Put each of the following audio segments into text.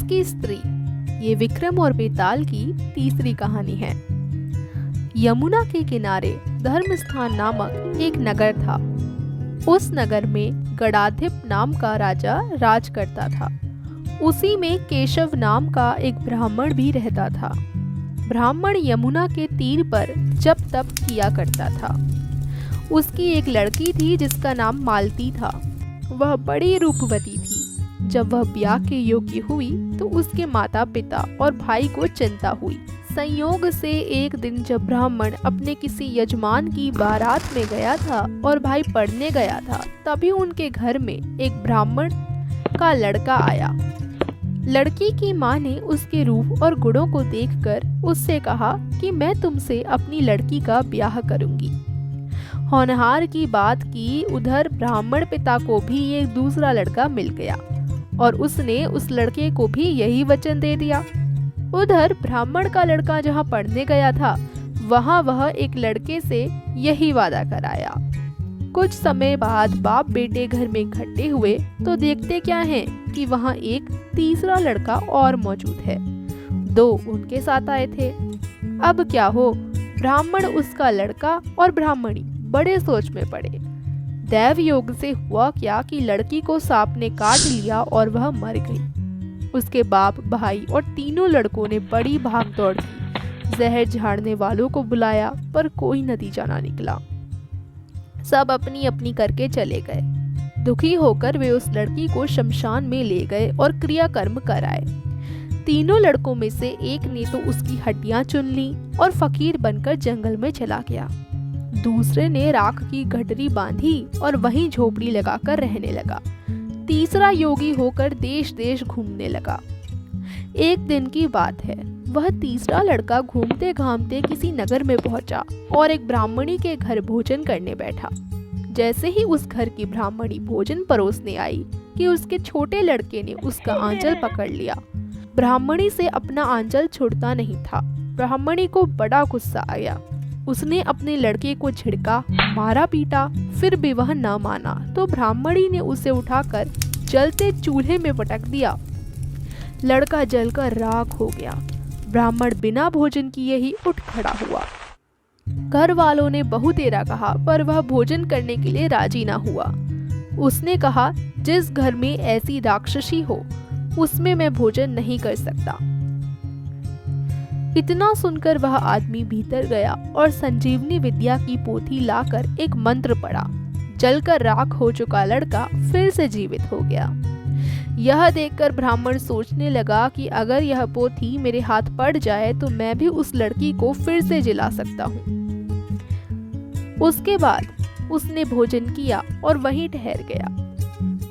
जिसकी स्त्री। ये विक्रम और बेताल की तीसरी कहानी है। यमुना के किनारे धर्मस्थान नामक एक नगर था। उस नगर में गणाधिप नाम का राजा राज करता था। उसी में केशव नाम का एक ब्राह्मण भी रहता था। ब्राह्मण यमुना के तीर पर जप तप किया करता था। उसकी एक लड़की थी जिसका नाम मालती था। वह बड़ी रूपवती थी। जब वह ब्याह के योग्य हुई तो उसके माता पिता और भाई को चिंता हुई। संयोग से एक दिन जब ब्राह्मण अपने किसी यजमान की बारात में गया था और भाई पढ़ने गया था, तभी उनके घर में एक ब्राह्मण का लड़का आया। लड़की की माँ ने उसके रूप और गुणों को देखकर उससे कहा कि मैं तुमसे अपनी लड़की का ब्याह करूंगी। होनहार की बात की उधर ब्राह्मण पिता को भी एक दूसरा लड़का मिल गया और उसने उस लड़के को भी यही वचन दे दिया। उधर ब्राह्मण का लड़का जहाँ पढ़ने गया था, वहाँ वह एक लड़के से यही वादा कराया। कुछ समय बाद बाप बेटे घर में इकट्ठे हुए तो देखते क्या है कि वहाँ एक तीसरा लड़का और मौजूद है। दो उनके साथ आए थे। अब क्या हो, ब्राह्मण, उसका लड़का और ब्राह्मणी बड़े सोच में पड़े। दैव योग से हुआ क्या कि लड़की को सांप ने काट लिया और वह मर गई। उसके बाप, भाई और तीनों लड़कों ने बड़ी भागदौड़ की। जहर झाड़ने वालों को बुलाया पर कोई नतीजा ना निकला। सब अपनी अपनी करके चले गए। दुखी होकर वे उस लड़की को शमशान में ले गए और क्रियाकर्म कराए। तीनों लड़कों में से एक ने तो उसकी हड्डियां चुन ली और फकीर बनकर जंगल में चला गया। दूसरे ने राख की गठरी बांधी और वहीं झोपड़ी लगाकर रहने लगा। तीसरा योगी होकर देश देश घूमने लगा। एक दिन की बात है, वह तीसरा लड़का घूमते घामते किसी नगर में पहुंचा और एक ब्राह्मणी के घर भोजन करने बैठा। जैसे ही उस घर की ब्राह्मणी भोजन परोसने आई कि उसके छोटे लड़के ने उसका आंचल पकड़ लिया। ब्राह्मणी से अपना आंचल छूटता नहीं था। ब्राह्मणी को बड़ा गुस्सा आया। उसने अपने लड़के को झिड़का, मारा पीटा, फिर भी वह न माना तो ब्राह्मणी ने उसे उठाकर जलते चूल्हे में पटक दिया। लड़का जलकर राख हो गया। ब्राह्मण बिना भोजन किए ही उठ खड़ा हुआ। घर वालों ने बहुतेरा कहा पर वह भोजन करने के लिए राजी ना हुआ। उसने कहा, जिस घर में ऐसी राक्षसी हो उसमें मैं भोजन नहीं कर सकता। इतना सुनकर वह आदमी भीतर गया और संजीवनी विद्या की पोथी लाकर एक मंत्र पढ़ा। जलकर राख हो चुका लड़का फिर से जीवित हो गया। यह देखकर ब्राह्मण सोचने लगा कि अगर यह पोथी मेरे हाथ पड़ जाए तो मैं भी उस लड़की को फिर से जिला सकता हूँ। उसके बाद उसने भोजन किया और वहीं ठहर गया।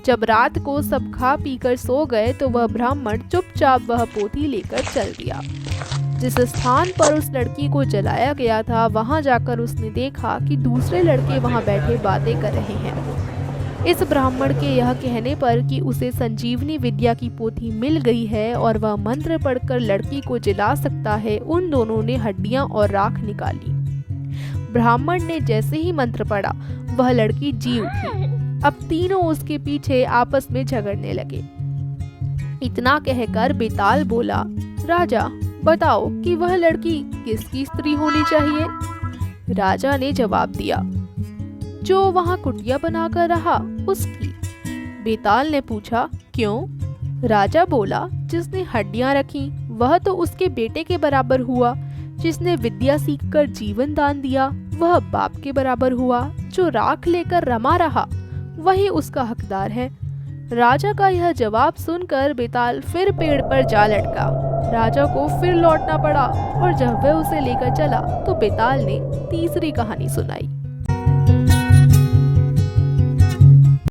जब रात को सब खा पीकर सो गए तो वह ब्राह्मण चुपचाप वह पोथी लेकर चल दिया। जिस स्थान पर उस लड़की को जलाया गया था, वहां जाकर उसने देखा कि दूसरे लड़के वहां बैठे बातें कर रहे हैं। इस ब्राह्मण के यह कहने पर कि उसे संजीवनी विद्या की पोथी मिल गई है और वह मंत्र पढ़कर लड़की को जला सकता है, उन दोनों ने हड्डियां और राख निकाली। ब्राह्मण ने जैसे ही मंत्र पढ़ा, वह लड़की जी उठी। अब तीनों उसके पीछे आपस में झगड़ने लगे। इतना कहकर बेताल बोला, राजा बताओ कि वह लड़की किसकी स्त्री होनी चाहिए। राजा ने जवाब दिया, जो वहां कुटिया बनाकर रहा उसकी। बेताल ने पूछा, क्यों? राजा बोला, जिसने हड्डियां रखी वह तो उसके बेटे के बराबर हुआ। जिसने विद्या सीखकर जीवन दान दिया वह बाप के बराबर हुआ। जो राख लेकर रमा रहा वही उसका हकदार है। राजा का यह जवाब सुनकर बेताल फिर पेड़ पर जा लटका। राजा को फिर लौटना पड़ा और जब वह उसे लेकर चला तो बेताल ने तीसरी कहानी सुनाई।